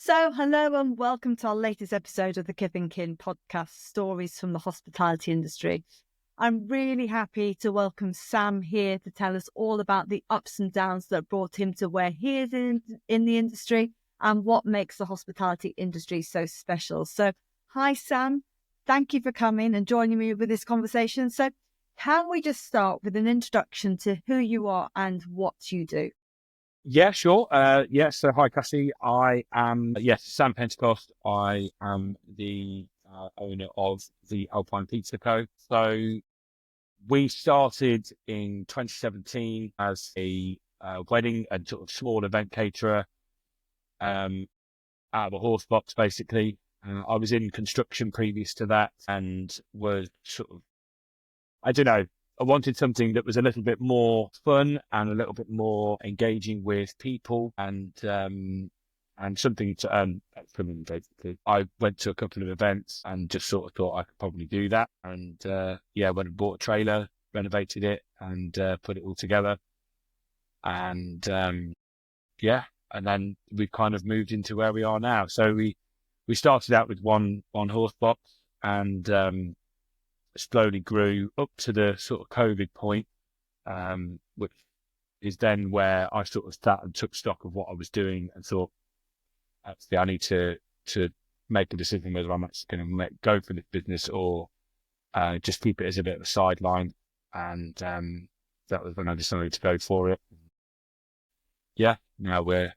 So, hello and welcome to our latest episode of the Kith Kin Podcast, Stories from the Hospitality Industry. I'm really happy to welcome Sam here to tell us all about the ups and downs that brought him to where he is in the industry and what makes the hospitality industry so special. So, hi Sam, thank you for coming and joining me with this conversation. So, can we just start with an introduction to who you are and what you do? Yeah, sure. So hi, Cassie. I am, Sam Pentecost. I am the owner of the Alpine Pizza Co. So we started in 2017 as a wedding and sort of small event caterer out of a horse box, basically. I was in construction previous to that and was sort of, I don't know, I wanted something that was a little bit more fun and a little bit more engaging with people and something to earn from them, basically. I went to a couple of events and just sort of thought I could probably do that. And went and bought a trailer, renovated it and put it all together. And and then we kind of moved into where we are now. So we started out with one horse box and slowly grew up to the sort of COVID point, which is then where I sort of sat and took stock of what I was doing and thought, actually, I need to make a decision whether I'm actually going to go for this business or just keep it as a bit of a sideline. And that was when I decided to go for it. Yeah, now we're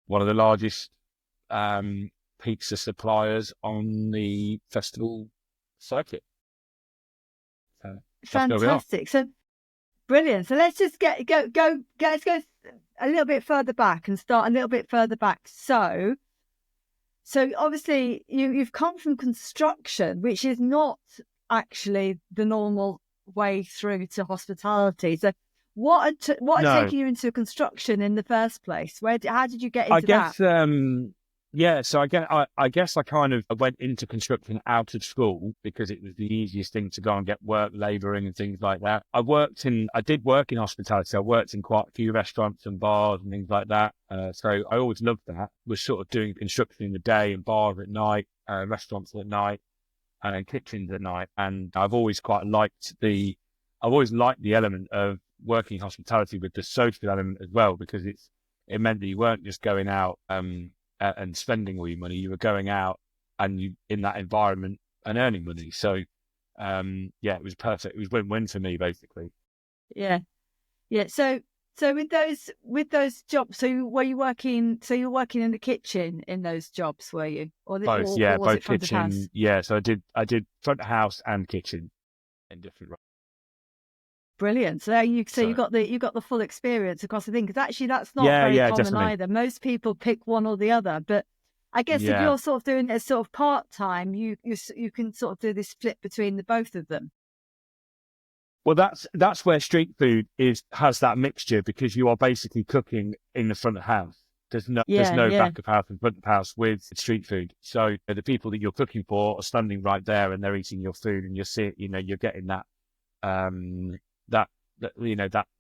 one of the largest pizza suppliers on the festival circuit. Fantastic. So brilliant. So let's just let's go a little bit further back and start a little bit further back. So obviously you've come from construction, which is not actually the normal way through to hospitality. So what had taken you into construction in the first place? How did you get into that? So I guess I kind of went into construction out of school because it was the easiest thing to go and get work, labouring and things like that. I did work in hospitality. I worked in quite a few restaurants and bars and things like that. So I always loved that. Was sort of doing construction in the day and bars at night, restaurants at night, and then kitchens at night. And I've always liked the element of working in hospitality with the social element as well, because it meant that you weren't just going out and spending all your money. You were going out and you in that environment and earning money. So it was perfect. It was win-win for me, basically. Yeah. So with those jobs, were you working in the kitchen in those jobs, were you? Or both kitchen. Yeah, so I did front of house and kitchen in different roles. Brilliant. So you got the full experience across the thing, because actually that's not very common definitely. either. Most people pick one or the other, but I guess if you're sort of doing it as sort of part time, you can sort of do this flip between the both of them. Well, that's where street food has that mixture, because you are basically cooking in the front of house. There's no back of house and front of house with street food. So the people that you're cooking for are standing right there and they're eating your food, and you're getting that.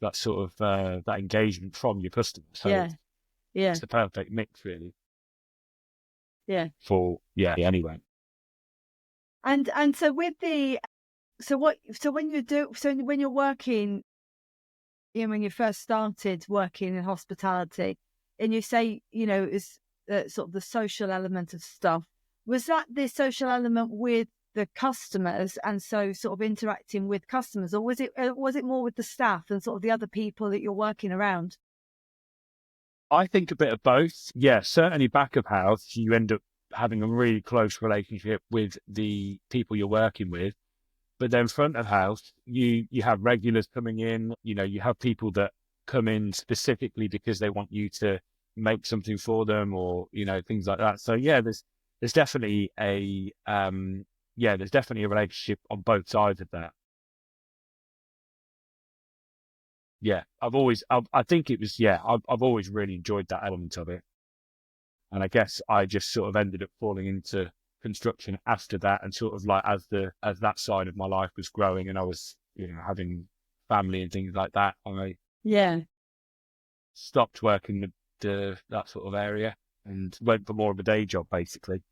That sort of that engagement from your customers. So it's the perfect mix, really. Yeah. Anyway. And so with the when you're working, when you first started working in hospitality, and you say is sort of the social element of stuff, was that the social element with the customers, and so sort of interacting with customers, or was it more with the staff and sort of the other people that you're working around? I think a bit of both. Yeah, certainly back of house, you end up having a really close relationship with the people you're working with. But then front of house, you have regulars coming in, you have people that come in specifically because they want you to make something for them, or, things like that. So yeah, there's definitely a relationship on both sides of that. Yeah, I've always really enjoyed that element of it. And I guess I just sort of ended up falling into construction after that, and sort of like as that side of my life was growing and I was, having family and things like that, I stopped working that sort of area and went for more of a day job, basically.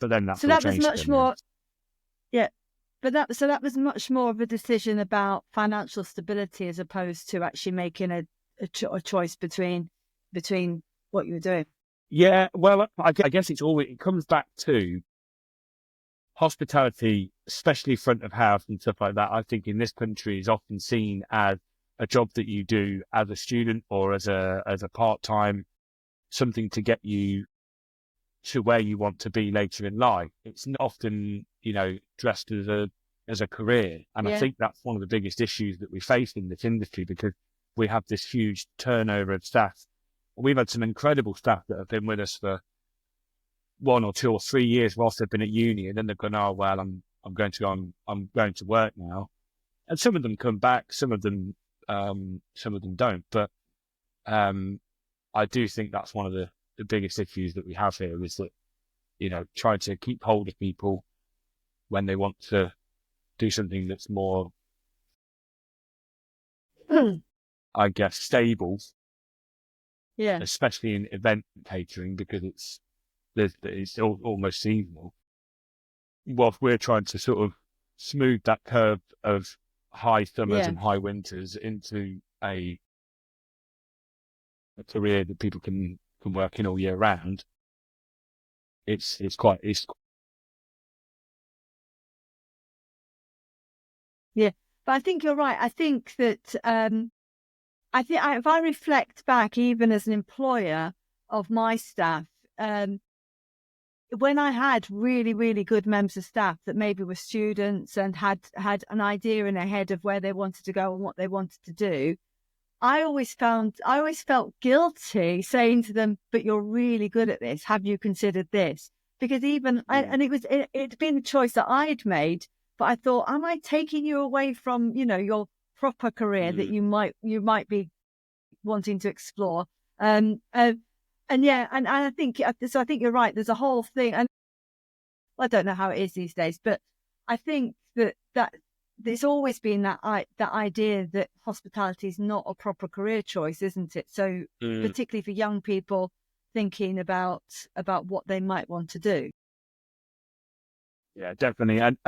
But then that's So all that was changed much again now. more, yeah. But that was much more of a decision about financial stability as opposed to actually making a choice between what you were doing. Yeah, well, I guess it comes back to hospitality, especially front of house and stuff like that. I think in this country is often seen as a job that you do as a student or as a part-time, something to get you to where you want to be later in life. It's not often, dressed as a career. And I Yeah. think that's one of the biggest issues that we face in this industry, because we have this huge turnover of staff. We've had some incredible staff that have been with us for 1 or 2 or 3 years whilst they've been at uni, and then they've gone, oh well, I'm going to work now. And some of them come back, some of them don't. But I do think that's one of the biggest issues that we have here, is that, trying to keep hold of people when they want to do something that's more, I guess, stable. Yeah. Especially in event catering, because it's almost seasonal. Whilst we're trying to sort of smooth that curve of high summers and high winters into a career that people can work in all year round, it's Yeah. But I think you're right. I think that if I reflect back, even as an employer of my staff, when I had really, really good members of staff that maybe were students and had an idea in their head of where they wanted to go and what they wanted to do, I always felt guilty saying to them, "But you're really good at this. Have you considered this?" Because it'd been a choice that I'd made, but I thought, am I taking you away from, your proper career that you might be wanting to explore? And I think you're right. There's a whole thing, and I don't know how it is these days, but I think that there's always been that idea that hospitality is not a proper career choice, isn't it? So particularly for young people thinking about what they might want to do. Yeah, definitely. And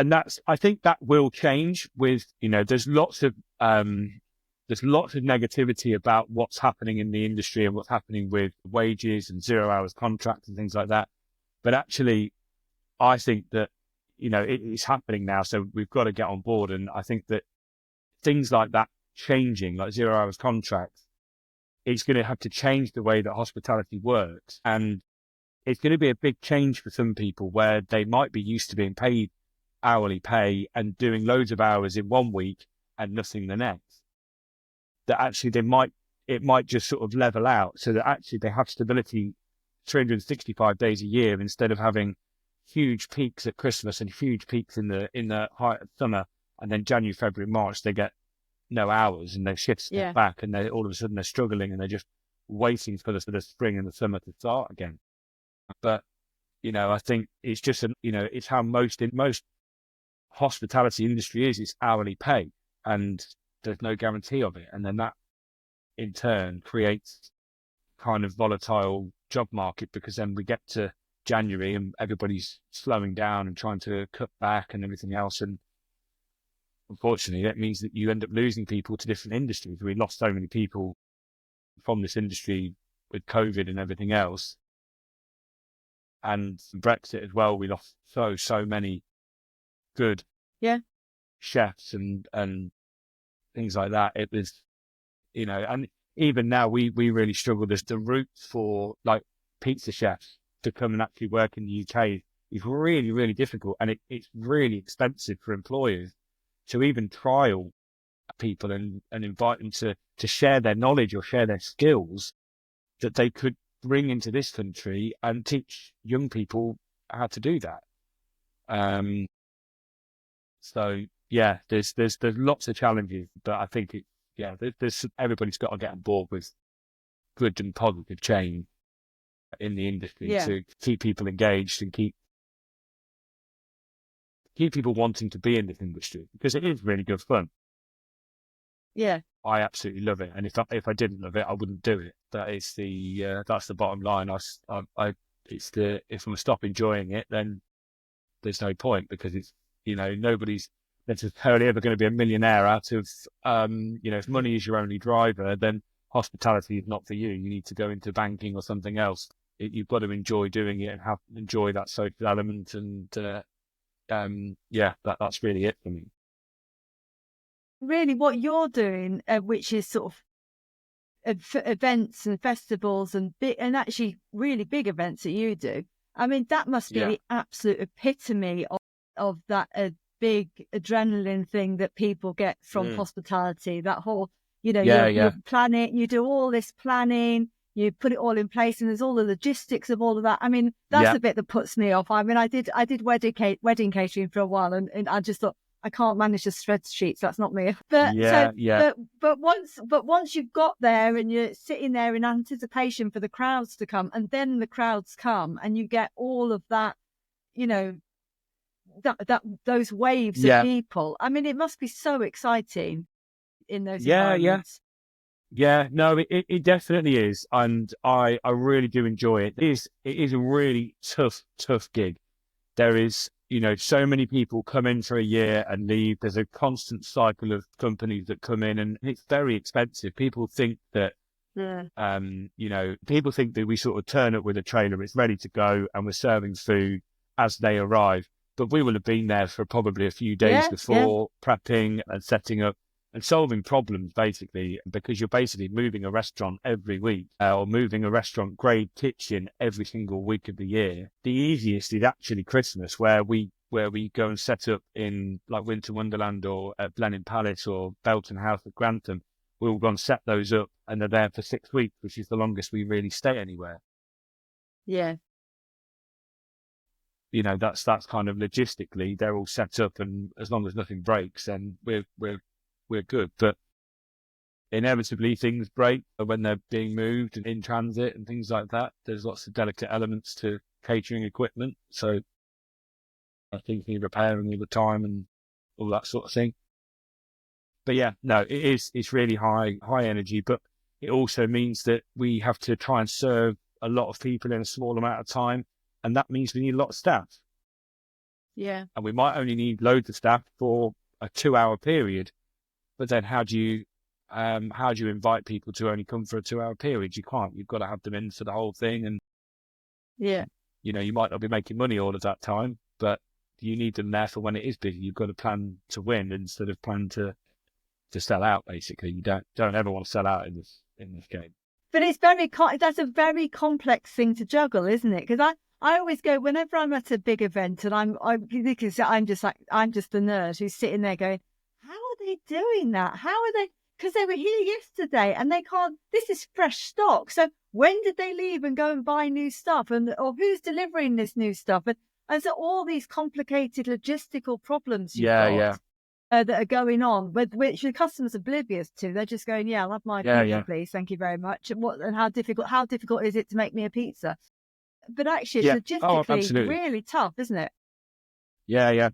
I think that will change with, there's lots of negativity about what's happening in the industry and what's happening with wages and 0 hours contracts and things like that. But actually, I think that, it's happening now. So we've got to get on board. And I think that things like that changing, like 0 hours contracts, it's going to have to change the way that hospitality works. And it's going to be a big change for some people, where they might be used to being paid hourly pay and doing loads of hours in 1 week and nothing the next. That actually it might just sort of level out, so that actually they have stability 365 days a year, instead of having huge peaks at Christmas and huge peaks in the height of summer, and then January, February, March they get no hours and their shifts step back, and they all of a sudden they're struggling and they're just waiting for the spring and the summer to start again. But I think it's just it's how most hospitality industry is. It's hourly pay, and there's no guarantee of it, and then that in turn creates kind of volatile job market, because then we get to January and everybody's slowing down and trying to cut back and everything else, and unfortunately that means that you end up losing people to different industries. We lost so many people from this industry with COVID and everything else, and Brexit as well. We lost so many good chefs and things like that. It was, and even now we really struggle. There's the routes for like pizza chefs to come and actually work in the UK is really, really difficult, and it's really expensive for employers to even trial people and invite them to share their knowledge or share their skills that they could bring into this country and teach young people how to do that. So yeah, there's lots of challenges, but I think there's everybody's got to get on board with good and positive change in the industry to keep people engaged and keep people wanting to be in this industry, because it is really good fun. Yeah. I absolutely love it. And if I didn't love it, I wouldn't do it. That's the bottom line. If I'm gonna stop enjoying it, then there's no point, because it's, nobody's necessarily ever going to be a millionaire out of, if money is your only driver, then hospitality is not for you. You need to go into banking or something else. You've got to enjoy doing it and enjoy that social element. And that's really it for me. Really, what you're doing, which is sort of events and festivals and big, and actually really big events that you do. I mean, that must be the absolute epitome of that big adrenaline thing that people get from hospitality. That whole, you plan it, you do all this planning, you put it all in place, and there's all the logistics of all of that. I mean, that's the bit that puts me off. I mean, I did wedding catering for a while, and I just thought, I can't manage the spreadsheets. That's not me. But once you've got there and you're sitting there in anticipation for the crowds to come, and then the crowds come, and you get all of that, those waves of people. I mean, it must be so exciting in those environments. Yeah, no, it definitely is, and I really do enjoy it. It is a really tough gig. There is, so many people come in for a year and leave. There's a constant cycle of companies that come in, and it's very expensive. People think that, people think that we sort of turn up with a trailer, it's ready to go, and we're serving food as they arrive. But we will have been there for probably a few days before, prepping and setting up and solving problems, basically, because you're basically moving a restaurant every week, or moving a restaurant grade kitchen every single week of the year. The easiest is actually Christmas, where we go and set up in like Winter Wonderland or at Blenheim Palace or Belton House at Grantham. We'll go and set those up, and they're there for 6 weeks, which is the longest we really stay anywhere. Yeah. That's kind of logistically, they're all set up, and as long as nothing breaks, then we're good. But inevitably things break when they're being moved and in transit and things like that. There's lots of delicate elements to catering equipment, so I think you're repairing all the time and all that sort of thing. But it's really high energy, but it also means that we have to try and serve a lot of people in a small amount of time, and that means we need a lot of staff. Yeah. And we might only need loads of staff for a 2-hour period. But then how do you invite people to only come for a 2-hour period? You can't. You've got to have them in for the whole thing. And you might not be making money all of that time, but you need them there for when it is busy. You've got to plan to win instead of plan to sell out. Basically, you don't ever want to sell out in this game. But it's that's a very complex thing to juggle, isn't it? Because I always go, whenever I'm at a big event, and because I'm just the nerd who's sitting there going, how are they doing that? How are they? Because they were here yesterday and they can't. This is fresh stock. So when did they leave and go and buy new stuff? Or who's delivering this new stuff? And so all these complicated logistical problems you've got that are going on, which the customer's oblivious to. They're just going, I'll have my pizza, please. Thank you very much. And how difficult is it to make me a pizza? But actually, it's logistically really tough, isn't it? Yeah.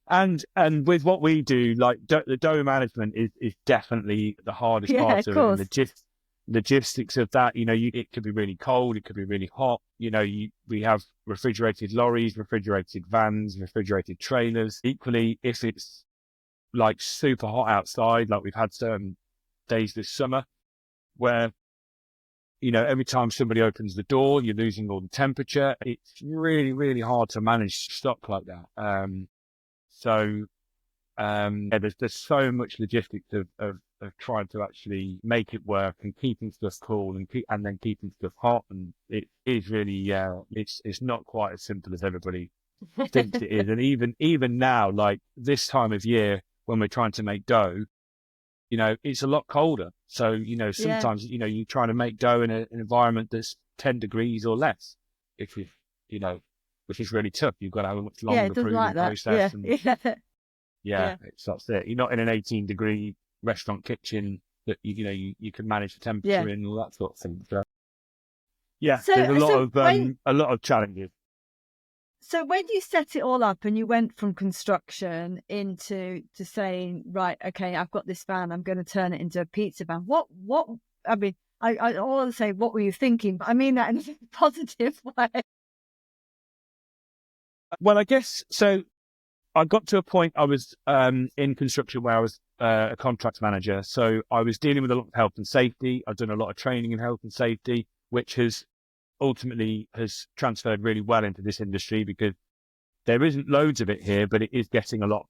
And with what we do, like the dough management is definitely the hardest part of it. And logistics of that, it could be really cold, it could be really hot. We have refrigerated lorries, refrigerated vans, refrigerated trailers. Equally, if it's like super hot outside, like we've had certain days this summer where, every time somebody opens the door, you're losing all the temperature. It's really, really hard to manage stock like that. There's so much logistics of trying to actually make it work and keeping stuff cool and then keeping stuff hot. And it is really, it's not quite as simple as everybody thinks it is. And even now, like this time of year, when we're trying to make dough, it's a lot colder. So, sometimes, you're trying to make dough in an environment that's 10 degrees or less, which is really tough. You've got to have a much longer proving process. That's it. You're not in an 18-degree restaurant kitchen that, you can manage the temperature in and all that sort of thing. So, there's a lot of challenges. So when you set it all up and you went from construction into to saying, right, okay, I've got this van, I'm going to turn it into a pizza van. I mean, I want to say, what were you thinking? But I mean that in a positive way. Well, I guess so. I got to a point I was in construction where I was a contract manager. So I was dealing with a lot of health and safety. I've done a lot of training in health and safety, which has ultimately has transferred really well into this industry because there isn't loads of it here, but it is getting a lot.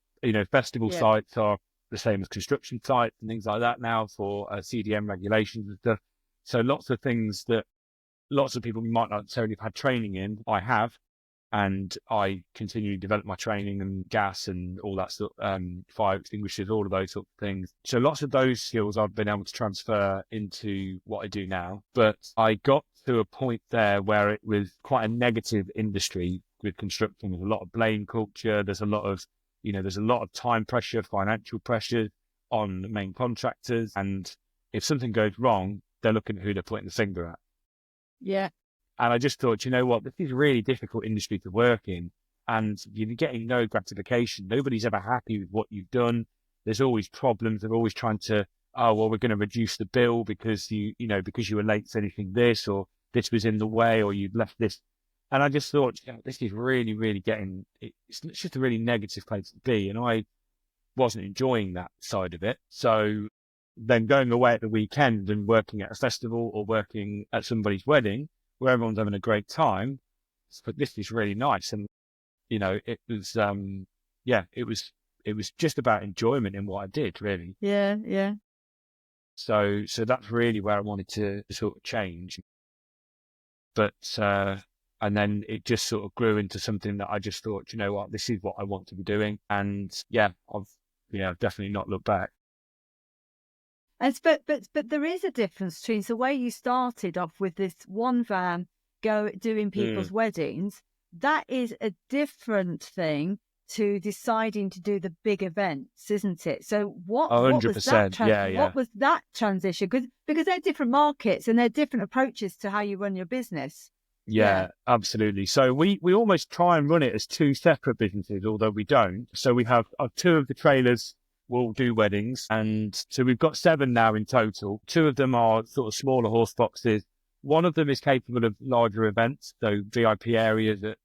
Festival sites are the same as construction sites and things like that now for CDM regulations and stuff. So lots of things that lots of people might not necessarily have had training in, I have. And I continue to develop my training and gas and all that sort, fire extinguishers, all of those sort of things. So lots of those skills I've been able to transfer into what I do now. But I got to a point there where it was quite a negative industry with construction. There's a lot of blame culture. There's a lot of, there's a lot of time pressure, financial pressure on the main contractors. And if something goes wrong, they're looking at who they're pointing the finger at. Yeah. And I just thought, you know what, this is a really difficult industry to work in. And you're getting no gratification. Nobody's ever happy with what you've done. There's always problems. They're always trying to, we're going to reduce the bill because because you were late finishing this, or this was in the way, or you'd left this. And I just thought, this is really, really it's just a really negative place to be. And I wasn't enjoying that side of it. So then going away at the weekend and working at a festival or working at somebody's wedding, where everyone's having a great time, but this is really nice. And, it was, it was just about enjoyment in what I did, really. Yeah, yeah. So that's really where I wanted to sort of change. But, and then it just sort of grew into something that I just thought, you know what, this is what I want to be doing. And I've definitely not looked back. But there is a difference between the way you started off with this one van doing people's weddings. That is a different thing to deciding to do the big events, isn't it? So what was that? What was that transition? Because they're different markets and they're different approaches to how you run your business. Yeah, absolutely. So we almost try and run it as two separate businesses, although we don't. So we have two of the trailers will do weddings, and so we've got 7 now in total. 2 of them are sort of smaller horse boxes. One of them is capable of larger events, so VIP areas at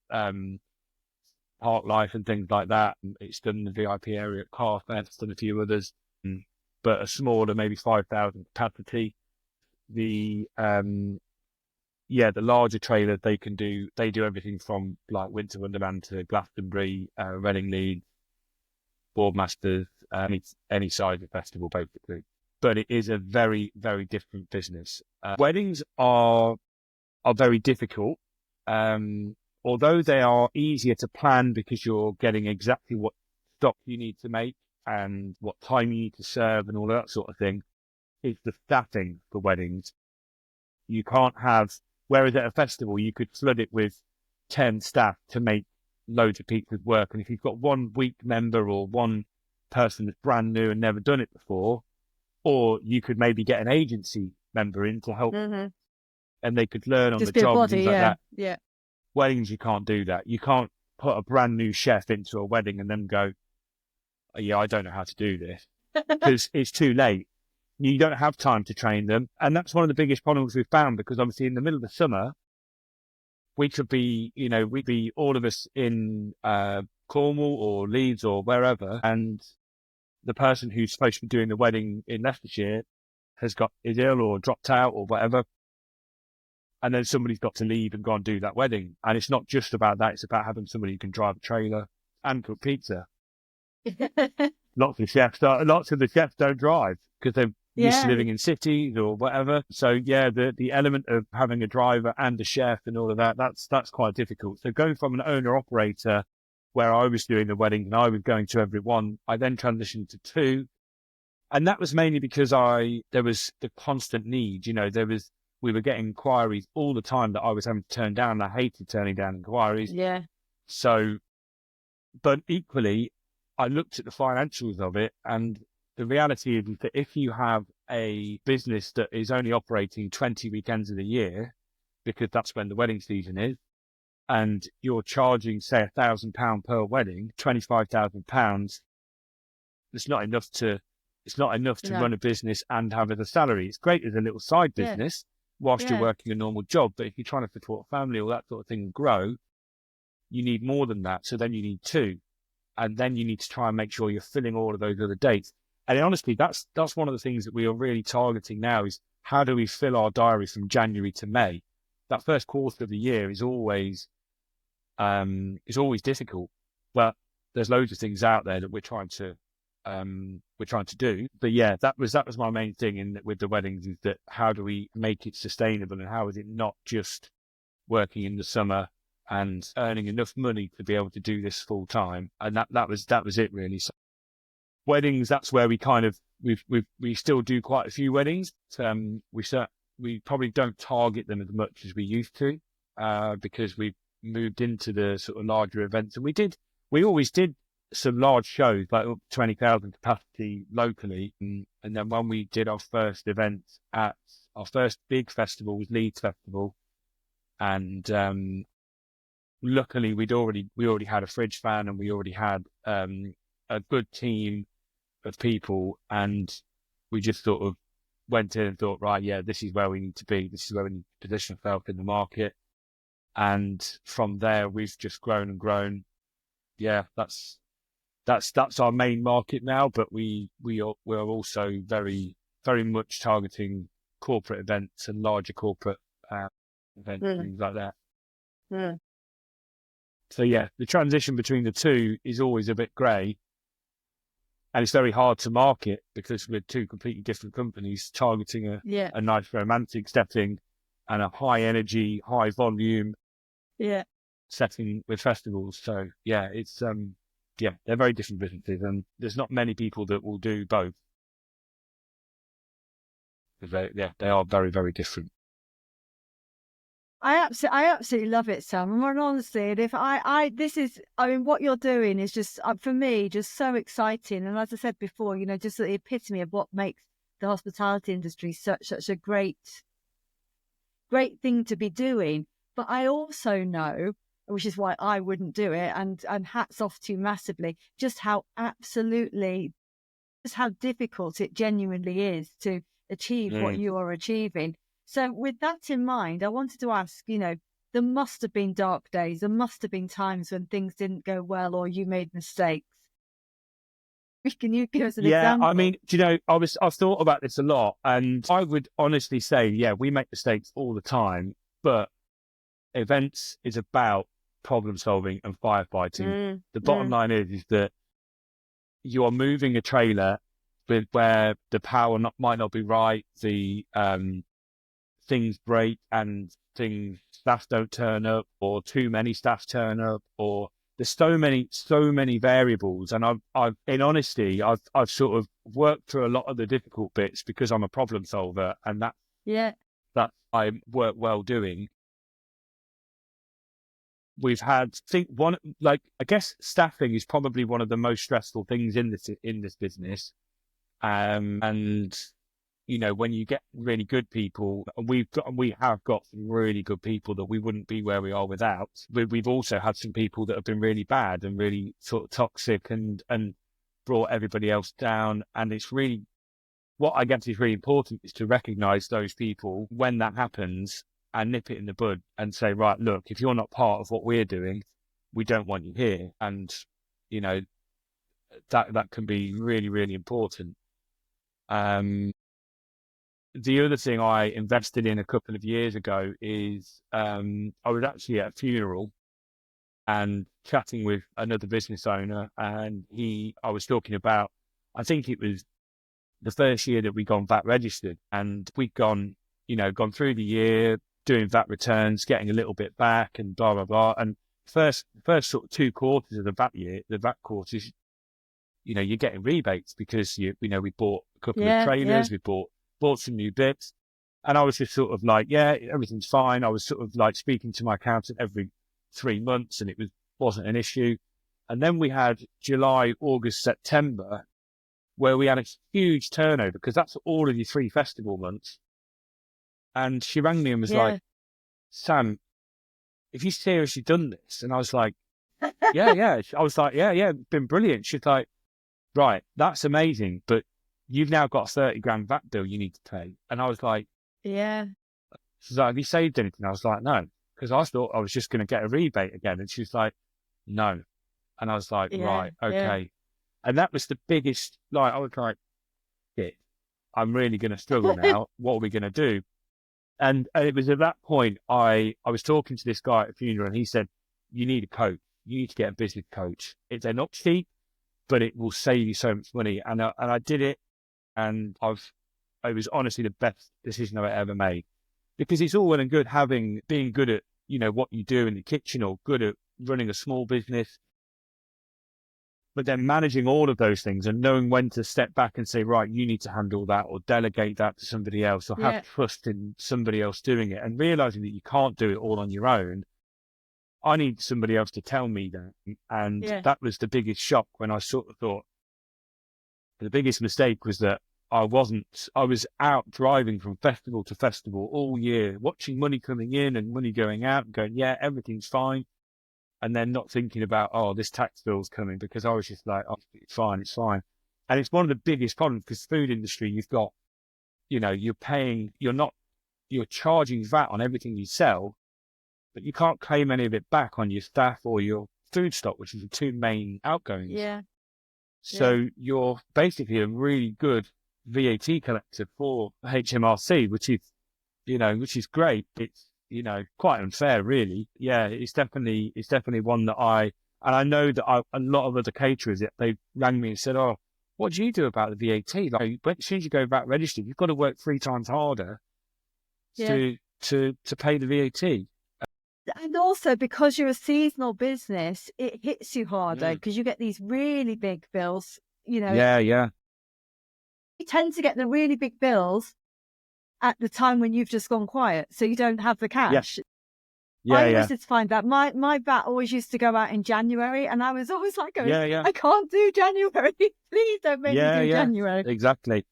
Park Life and things like that. It's done the VIP area at Carfest and a few others, but a smaller, maybe 5,000 capacity. The larger trailer they do everything from like Winter Wonderland to Glastonbury, Reading Leeds, Boardmasters, any size of festival basically. But it is a very, very different business. Weddings are very difficult, although they are easier to plan because you're getting exactly what stock you need to make and what time you need to serve and all that sort of thing. It's the staffing for weddings. You can't have, whereas at a festival you could flood it with 10 staff to make loads of pizzas work. And if you've got one weak member or one person that's brand new and never done it before, or you could maybe get an agency member in to help and they could learn on the job and things like that. Yeah. Weddings, you can't do that. You can't put a brand new chef into a wedding and then go, I don't know how to do this, because it's too late. You don't have time to train them. And that's one of the biggest problems we've found, because obviously in the middle of the summer, we'd be all of us in Cornwall or Leeds or wherever, and the person who's supposed to be doing the wedding in Leicestershire is ill or dropped out or whatever, and then somebody's got to leave and go and do that wedding. And it's not just about that; it's about having somebody who can drive a trailer and cook pizza. Lots of the chefs don't drive because they're used to living in cities or whatever. So the element of having a driver and a chef and all of that's quite difficult. So going from an owner operator, where I was doing the wedding and I was going to every one, I then transitioned to 2, and that was mainly because there was the constant need. We were getting inquiries all the time that I was having to turn down. I hated turning down inquiries. Yeah. So, but equally, I looked at the financials of it, and the reality is that if you have a business that is only operating 20 weekends of the year, because that's when the wedding season is, and you're charging, say, £1,000 per wedding, £25,000, it's not enough to run a business and have as a salary. It's great as a little side business whilst you're working a normal job, but if you're trying to support a family or that sort of thing and grow, you need more than that. So then you need two, and then you need to try and make sure you're filling all of those other dates. And honestly, that's one of the things that we are really targeting now, is how do we fill our diary from January to May? That first quarter of the year is always difficult, but there's loads of things out there that we're trying to do. But yeah, that was my main thing with the weddings, is that how do we make it sustainable, and how is it not just working in the summer and earning enough money to be able to do this full time? And that was it really. So weddings, that's where we kind of we still do quite a few weddings. We probably don't target them as much as we used to, because we moved into the sort of larger events, and we always did some large shows, like up to 20,000 capacity locally. And then when we did our first event at our first big festival, was Leeds Festival, and luckily we already had a fridge fan, and we already had a good team of people, and we just sort of went in and thought, right, yeah, this is where we need to be. This is where we need to position ourselves in the market. And from there, we've just grown and grown. Yeah, that's our main market now, but we're also very, very much targeting corporate events and larger corporate events, things like that. So yeah, the transition between the two is always a bit grey, and it's very hard to market because we're two completely different companies targeting a nice romantic setting and a high energy, high volume setting with festivals. So yeah, it's they're very different businesses, and there's not many people that will do both. They are very, very different. I absolutely love it, Sam. And honestly, and if what you're doing is just, for me, just so exciting. And as I said before, just the epitome of what makes the hospitality industry such a great thing to be doing. But I also know, which is why I wouldn't do it, and hats off to you massively, just how difficult it genuinely is to achieve what you are achieving. So with that in mind, I wanted to ask, there must have been dark days. There must have been times when things didn't go well or you made mistakes. Can you give us an example? Yeah, I mean, I've thought about this a lot, and I would honestly say, we make mistakes all the time, but events is about problem solving and firefighting. The bottom line is that you are moving a trailer where the power might not be right, the things break and staff don't turn up, or too many staff turn up, or there's so many variables. And I've in honesty, I've sort of worked through a lot of the difficult bits because I'm a problem solver, and that I work well doing. We've had I guess staffing is probably one of the most stressful things in this business. And when you get really good people, we have got some really good people that we wouldn't be where we are without. We've also had some people that have been really bad and really sort of toxic and brought everybody else down. And it's really, what I guess is really important is to recognise those people when that happens and nip it in the bud and say, right, look, if you're not part of what we're doing, we don't want you here. And, that can be really, really important. The other thing I invested in a couple of years ago is I was actually at a funeral and chatting with another business owner, and I was talking about, I think it was the first year that we gone VAT registered, and we'd gone through the year doing VAT returns, getting a little bit back and blah, blah, blah. And first sort of 2 quarters of the VAT year, the VAT quarters, you're getting rebates because we bought a couple of trailers, we bought some new bits. And I was just sort of like, everything's fine. I was sort of like speaking to my accountant every 3 months, and it wasn't an issue. And then we had July, August, September, where we had a huge turnover because that's all of your 3 festival months. And she rang me and was like, Sam, have you seriously done this? And I was like, yeah. I was like, yeah, it's been brilliant. She's like, right, that's amazing, but you've now got a 30 grand VAT bill you need to pay. And I was like, Yeah. she's like, have you saved anything? I was like, no, because I thought I was just going to get a rebate again. And she's like, no. And I was like, right, okay. And that was the biggest, like, I was like, shit, I'm really going to struggle now. What are we going to do? And it was at that point, I was talking to this guy at a funeral, and he said, you need a coach. You need to get a business coach. They're not cheap, but it will save you so much money. And I did it, and it was honestly the best decision I've ever made, because it's all well and good being good at, what you do in the kitchen, or good at running a small business, but then managing all of those things and knowing when to step back and say, right, you need to handle that, or delegate that to somebody else, or have trust in somebody else doing it, and realizing that you can't do it all on your own. I need somebody else to tell me that. And that was the biggest shock, when I sort of thought the biggest mistake was that I was out driving from festival to festival all year, watching money coming in and money going out, and going, yeah, everything's fine. And then not thinking about, oh, this tax bill's coming, because I was just like, oh, it's fine. And it's one of the biggest problems, because food industry, you've got, you're charging VAT on everything you sell, but you can't claim any of it back on your staff or your food stock, which is the two main outgoings. Yeah. So you're basically a really good VAT collector for HMRC, which is great. It's, quite unfair, really. Yeah, it's definitely one that I know that a lot of other caterers, they rang me and said, oh, what do you do about the VAT? Like, as soon as you go VAT registered, you've got to work 3 times harder to pay the VAT. And also, because you're a seasonal business, it hits you harder, because you get these really big bills, Yeah. You tend to get the really big bills at the time when you've just gone quiet, so you don't have the cash. I always did find that my VAT always used to go out in January, and I was always like, I can't do January. Please don't make me do January. Exactly.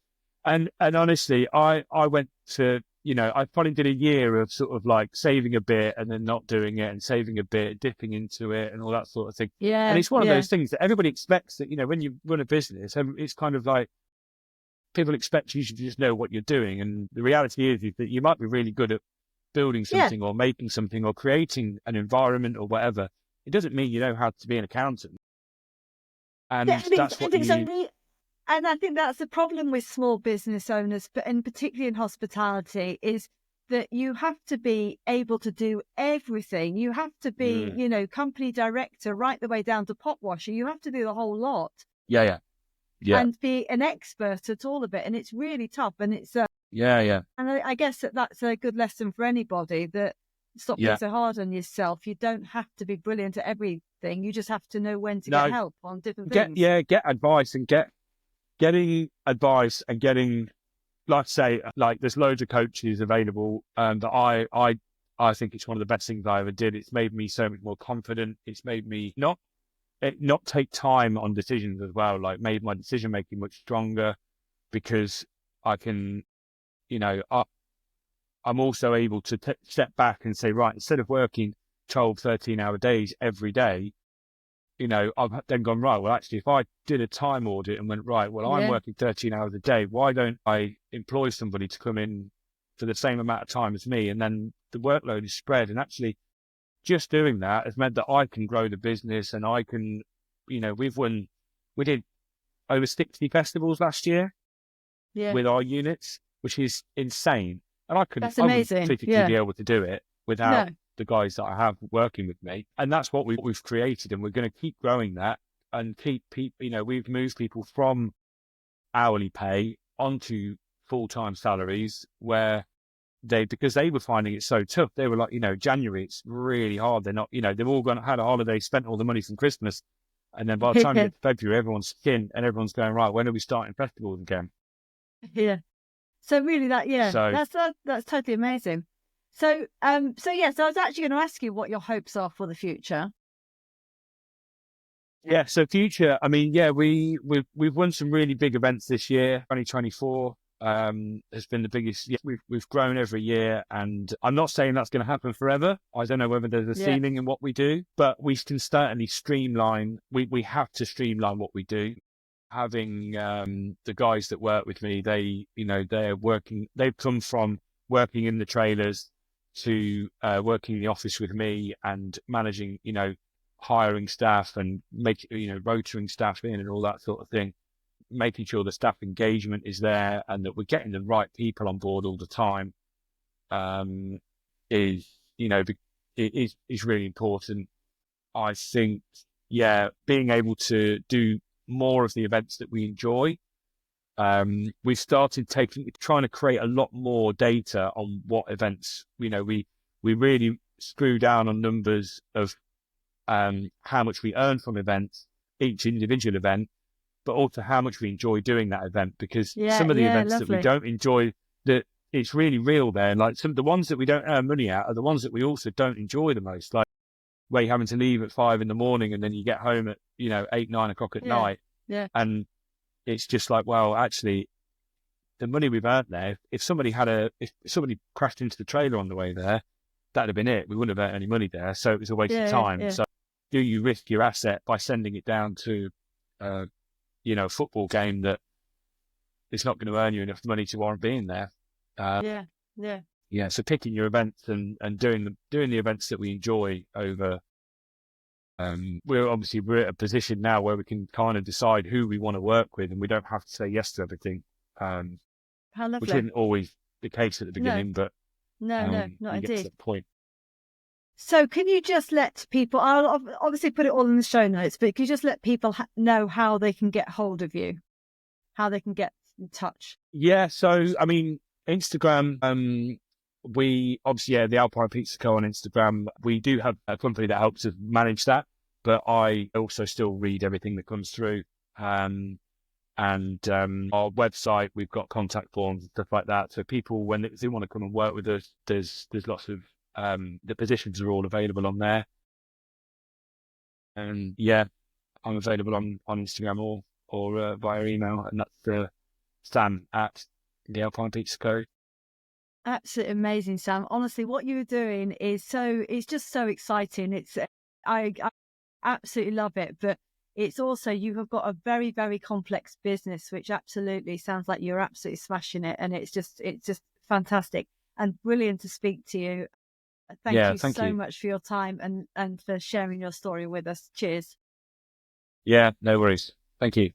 And honestly, I went to, I probably did a year of sort of like saving a bit and then not doing it, and saving a bit, dipping into it, and all that sort of thing. Yeah. And it's one of those things that everybody expects, that, when you run a business, it's kind of like, people expect you to just know what you're doing. And the reality is that you might be really good at building something or making something or creating an environment or whatever. It doesn't mean you know how to be an accountant. And that's what you need. And I think that's the problem with small business owners, but and particularly in hospitality, is that you have to be able to do everything. You have to be, company director right the way down to pot washer. You have to do the whole lot. Yeah. And be an expert at all of it. And it's really tough. And it's And I guess that's a good lesson for anybody, that stop being so hard on yourself. You don't have to be brilliant at everything. You just have to know when to get help on different things. Get advice, and getting advice, and getting, like I say, like, there's loads of coaches available, that I think it's one of the best things I ever did. It's made me so much more confident. It's made me not take time on decisions as well, like made my decision making much stronger, because I can, I'm also able to step back and say, right, instead of working 12, 13-hour days every day, I've then gone, right, well, actually, if I did a time audit and went, right, well, I'm working 13 hours a day, why don't I employ somebody to come in for the same amount of time as me? And then the workload is spread. And actually, just doing that has meant that I can grow the business, and I can, we did over 60 festivals last year with our units, which is insane. And I wouldn't physically be able to do it without the guys that I have working with me. And that's what we've created, and we're going to keep growing that, and keep people, we've moved people from hourly pay onto full-time salaries, where because they were finding it so tough. They were like, January, it's really hard. They're not, they've all had a holiday, spent all the money from Christmas. And then by the time you get to February, everyone's skinned, and everyone's going, right, when are we starting festivals again? Yeah. So really that's totally amazing. So I was actually going to ask you what your hopes are for the future. Yeah. So future, I mean, we've won some really big events this year, 2024. has been the biggest. Yeah, we've grown every year, and I'm not saying that's going to happen forever. I don't know whether there's a ceiling in what we do, but we can certainly streamline. We have to streamline what we do. Having the guys that work with me, they've come from working in the trailers to working in the office with me and managing, hiring staff and rotating staff in and all that sort of thing, making sure the staff engagement is there and that we're getting the right people on board all the time is really important. I think, being able to do more of the events that we enjoy. We've started trying to create a lot more data on what events, we really screw down on numbers of how much we earn from events, each individual event, but also how much we enjoy doing that event, because some of the events that we don't enjoy, that it's really real there. Like some of the ones that we don't earn money at are the ones that we also don't enjoy the most, like where you're having to leave at 5 a.m. and then you get home at 8, 9 o'clock at night. And it's just like, well, actually the money we've earned there, if somebody crashed into the trailer on the way there, that'd have been it. We wouldn't have earned any money there. So it was a waste of time. So do you risk your asset by sending it down to a football game that it's not going to earn you enough money to warrant being there? So picking your events and doing the events that we enjoy over. We're at a position now where we can kind of decide who we want to work with, and we don't have to say yes to everything. How lovely. Which isn't always the case at the beginning, but not indeed. Get to that point. So can you just let people, I'll obviously put it all in the show notes, but can you just let people know how they can get hold of you, how they can get in touch? Yeah, so, I mean, Instagram, we obviously, the Alpine Pizza Co on Instagram, we do have a company that helps us manage that, but I also still read everything that comes through. And our website, we've got contact forms and stuff like that. So people, when they want to come and work with us, there's lots of, the positions are all available on there. And I'm available on Instagram or via email, and that's Sam at the Alpine Pizza Co. Absolutely amazing, Sam. Honestly, what you're doing it's just so exciting. I absolutely love it, but it's also, you have got a very, very complex business, which absolutely sounds like you're absolutely smashing it. And it's just fantastic and brilliant to speak to you. Thank you so much for your time and for sharing your story with us. Cheers. Yeah, no worries. Thank you.